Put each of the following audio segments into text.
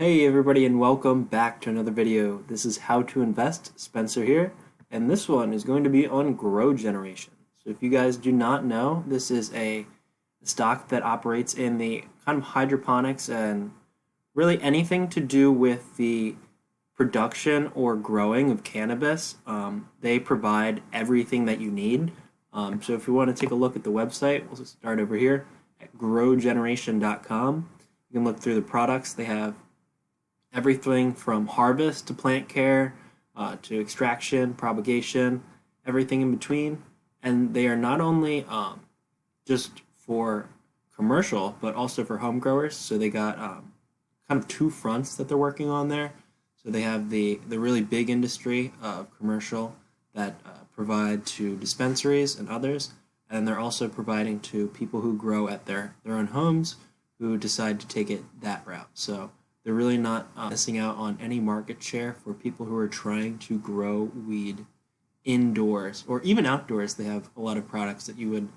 Hey everybody and welcome back to another video. This is How to Invest, Spencer here, and this one is going to be on Grow Generation. So if you guys do not know, this is a stock that operates in the kind of hydroponics and really anything to do with the production or growing of cannabis. They provide everything that you need. So if you want to take a look at the website, we'll start over here at growgeneration.com. You can look through the products. They have everything from harvest to plant care to extraction, propagation, everything in between. And they are not only just for commercial, but also for home growers. So they got kind of two fronts that they're working on there. So they have the really big industry of commercial that provide to dispensaries and others. And they're also providing to people who grow at their own homes who decide to take it that route. So they're really not missing out on any market share for people who are trying to grow weed indoors or even outdoors. They have a lot of products that you would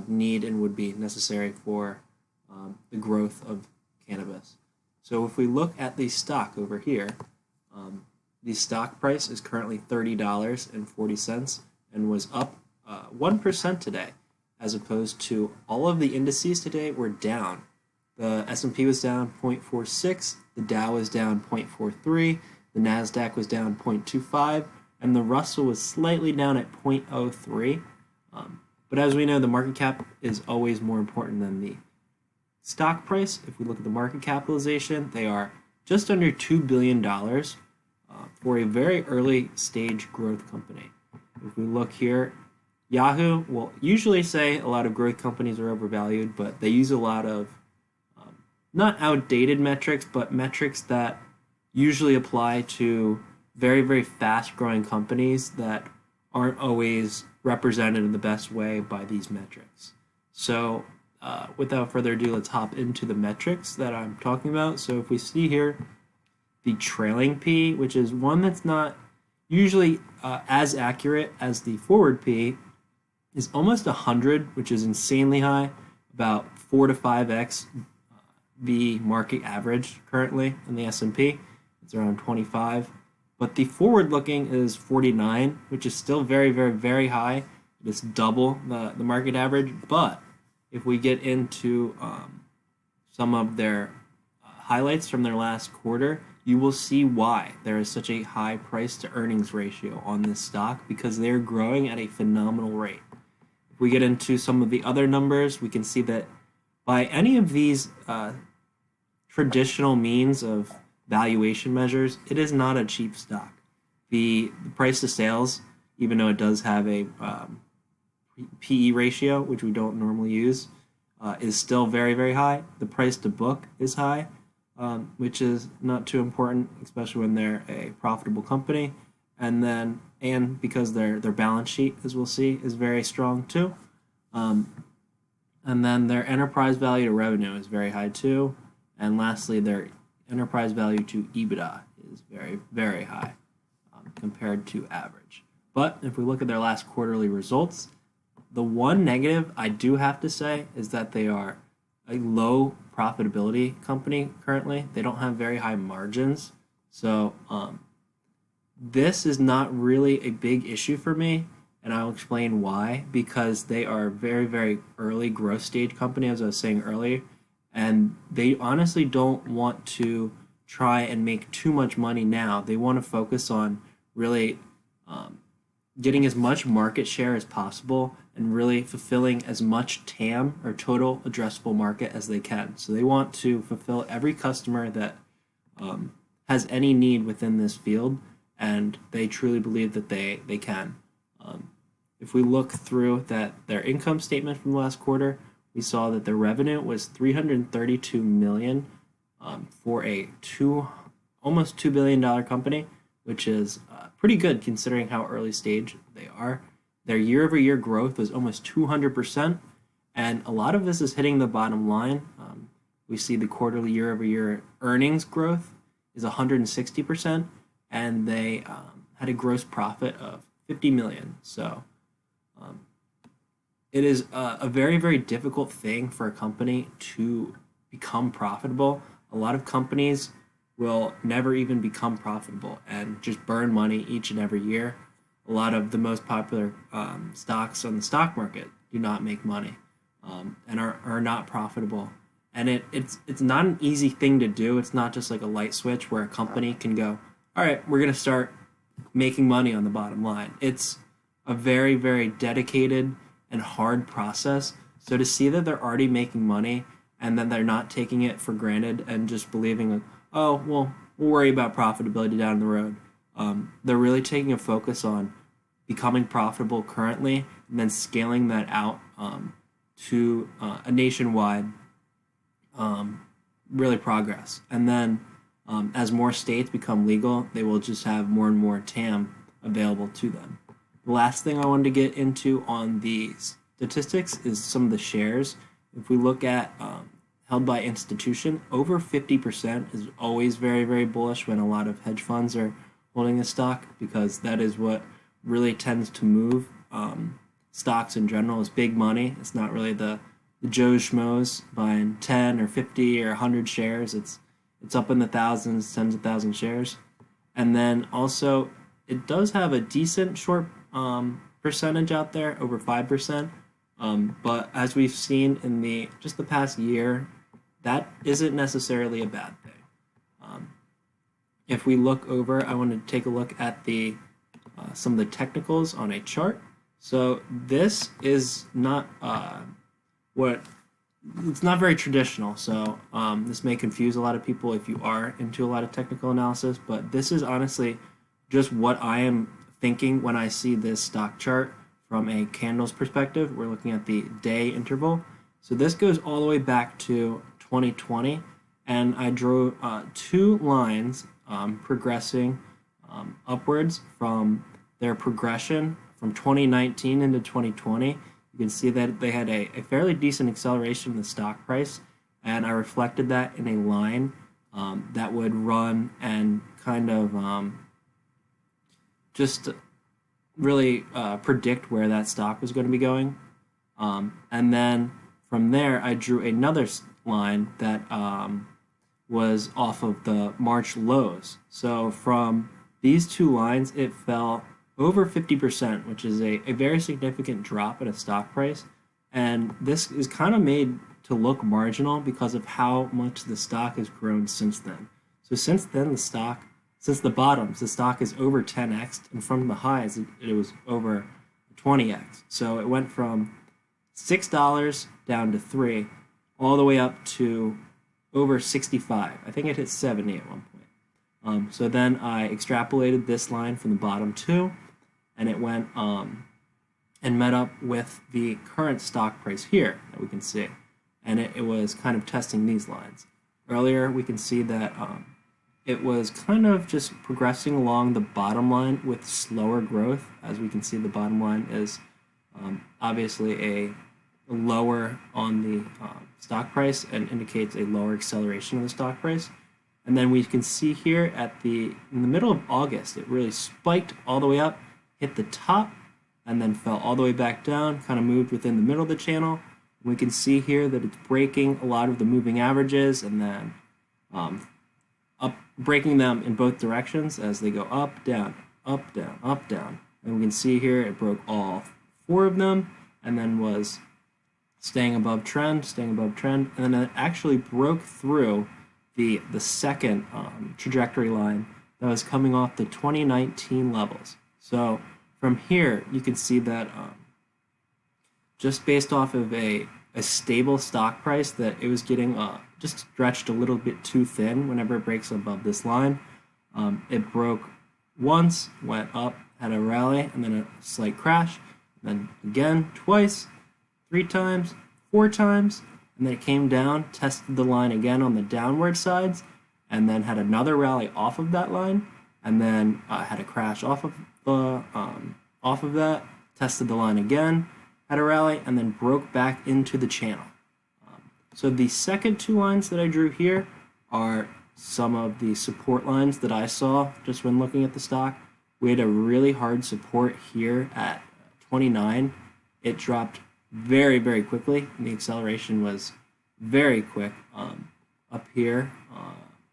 need and would be necessary for the growth of cannabis. So if we look at the stock over here, the stock price is currently $30.40 and was up 1% today, as opposed to all of the indices today were down. The S&P was down 0.46, the Dow was down 0.43, the Nasdaq was down 0.25, and the Russell was slightly down at 0.03. But as we know, the market cap is always more important than the stock price. If we look at the market capitalization, they are just under $2 billion for a very early stage growth company. If we look here, Yahoo will usually say a lot of growth companies are overvalued, but they use a lot of not outdated metrics, but metrics that usually apply to very, very fast growing companies that aren't always represented in the best way by these metrics. So without further ado, let's hop into the metrics that I'm talking about. So if we see here, the trailing P, which is one that's not usually as accurate as the forward P, is almost 100, which is insanely high, about 4 to 5x the market average currently in the S&P. It's around 25. But the forward looking is 49, which is still very, very, very high. It's double the market average. But if we get into some of their highlights from their last quarter, you will see why there is such a high price to earnings ratio on this stock, because they're growing at a phenomenal rate. If we get into some of the other numbers, we can see that by any of these traditional means of valuation measures, it is not a cheap stock. The price to sales, even though it does have a PE ratio, which we don't normally use, is still very, very high. The price to book is high, which is not too important, especially when they're a profitable company. And because their balance sheet, as we'll see, is very strong too. And then their enterprise value to revenue is very high too. And lastly, their enterprise value to EBITDA is very, very high compared to average. But if we look at their last quarterly results, the one negative I do have to say is that they are a low profitability company currently. They don't have very high margins. So this is not really a big issue for me, and I'll explain why. Because they are a very, very early growth stage company, as I was saying earlier, and they honestly don't want to try and make too much money now. They want to focus on really getting as much market share as possible and really fulfilling as much TAM, or total addressable market, as they can. So they want to fulfill every customer that has any need within this field, and they truly believe that they can. If we look through their income statement from the last quarter, we saw that their revenue was $332 million for a almost $2 billion company, which is pretty good considering how early stage they are. Their year-over-year growth was almost 200%, and a lot of this is hitting the bottom line. We see the quarterly year-over-year earnings growth is 160%, and they had a gross profit of $50 million. So it is a very, very difficult thing for a company to become profitable. A lot of companies will never even become profitable and just burn money each and every year. A lot of the most popular stocks on the stock market do not make money and are not profitable. And it's not an easy thing to do. It's not just like a light switch where a company can go, all right, we're going to start making money on the bottom line. It's a very, very dedicated and hard process. So to see that they're already making money and then they're not taking it for granted and just believing, like, oh, well, we'll worry about profitability down the road. They're really taking a focus on becoming profitable currently and then scaling that out to a nationwide really progress. And then as more states become legal, they will just have more and more TAM available to them. The last thing I wanted to get into on the statistics is some of the shares. If we look at held by institution, over 50% is always very, very bullish when a lot of hedge funds are holding the stock, because that is what really tends to move stocks in general, is big money. It's not really the Joe Schmoes buying 10 or 50 or 100 shares. It's up in the thousands, tens of thousands shares. And then also it does have a decent short percentage out there, over 5%. But as we've seen in the past year, that isn't necessarily a bad thing. If we look over, I want to take a look at the some of the technicals on a chart. So this is not it's not very traditional. So this may confuse a lot of people if you are into a lot of technical analysis, but this is honestly just what I am thinking when I see this stock chart from a candles perspective. We're looking at the day interval. So this goes all the way back to 2020, and I drew two lines progressing upwards from their progression from 2019 into 2020. You can see that they had a fairly decent acceleration in the stock price, and I reflected that in a line that would run and kind of just really predict where that stock was going to be going. And then from there, I drew another line that was off of the March lows. So from these two lines, it fell over 50%, which is a very significant drop in a stock price. And this is kind of made to look marginal because of how much the stock has grown since then. So since then, since the bottoms, the stock is over 10x, and from the highs, it was over 20x. So it went from $6 down to $3, all the way up to over 65. I think it hit 70 at one point. So then I extrapolated this line from the bottom too, and it went and met up with the current stock price here that we can see. And it was kind of testing these lines. Earlier, we can see that it was kind of just progressing along the bottom line with slower growth. As we can see, the bottom line is obviously a lower on the stock price and indicates a lower acceleration of the stock price. And then we can see here in the middle of August, it really spiked all the way up, hit the top, and then fell all the way back down, kind of moved within the middle of the channel. We can see here that it's breaking a lot of the moving averages and then breaking them in both directions as they go up, down, up, down, up, down. And we can see here it broke all four of them and then was staying above trend, and then it actually broke through the second trajectory line that was coming off the 2019 levels. So from here, you can see that just based off of a stable stock price, that it was getting just stretched a little bit too thin whenever it breaks above this line. It broke once, went up, had a rally, and then a slight crash, then again, twice, 3 times, 4 times, and then it came down, tested the line again on the downward sides, and then had another rally off of that line, and then had a crash off of that, tested the line again, had a rally, and then broke back into the channel. So the second two lines that I drew here are some of the support lines that I saw just when looking at the stock. We had a really hard support here at 29. It dropped very, very quickly, and the acceleration was very quick up here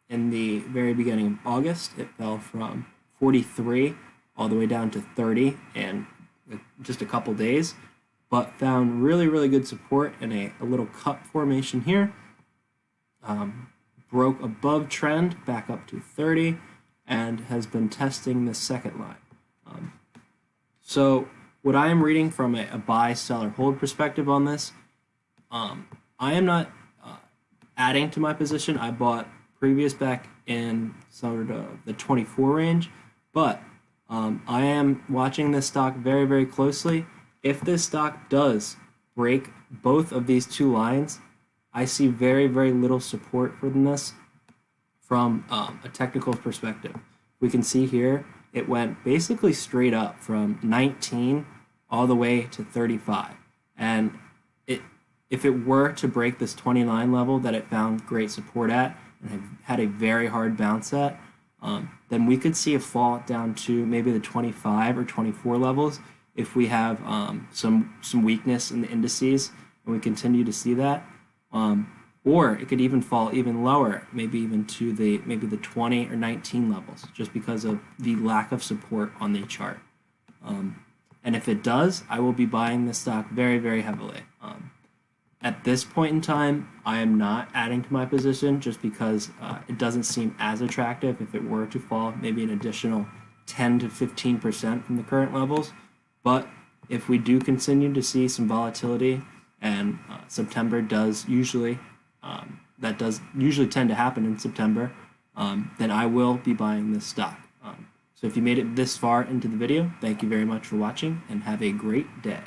in the very beginning of August. It fell from 43 all the way down to 30 in just a couple days, but found really, really good support in a little cup formation here. Broke above trend back up to 30 and has been testing the second line. So what I am reading from a buy, sell, or hold perspective on this, I am not adding to my position. I bought previous back in sort of the 24 range, but I am watching this stock very, very closely. If this stock does break both of these two lines, I see very, very little support from this from a technical perspective. We can see here it went basically straight up from 19 all the way to 35. And if it were to break this 29 level that it found great support at and had a very hard bounce at, then we could see a fall down to maybe the 25 or 24 levels if we have some weakness in the indices and we continue to see that. Or it could even fall even lower, maybe even to the 20 or 19 levels, just because of the lack of support on the chart. And if it does, I will be buying this stock very, very heavily. At this point in time, I am not adding to my position just because it doesn't seem as attractive if it were to fall maybe an additional 10 to 15% from the current levels. But if we do continue to see some volatility, and September does usually, that does usually tend to happen in September, then I will be buying this stock. So if you made it this far into the video, thank you very much for watching and have a great day.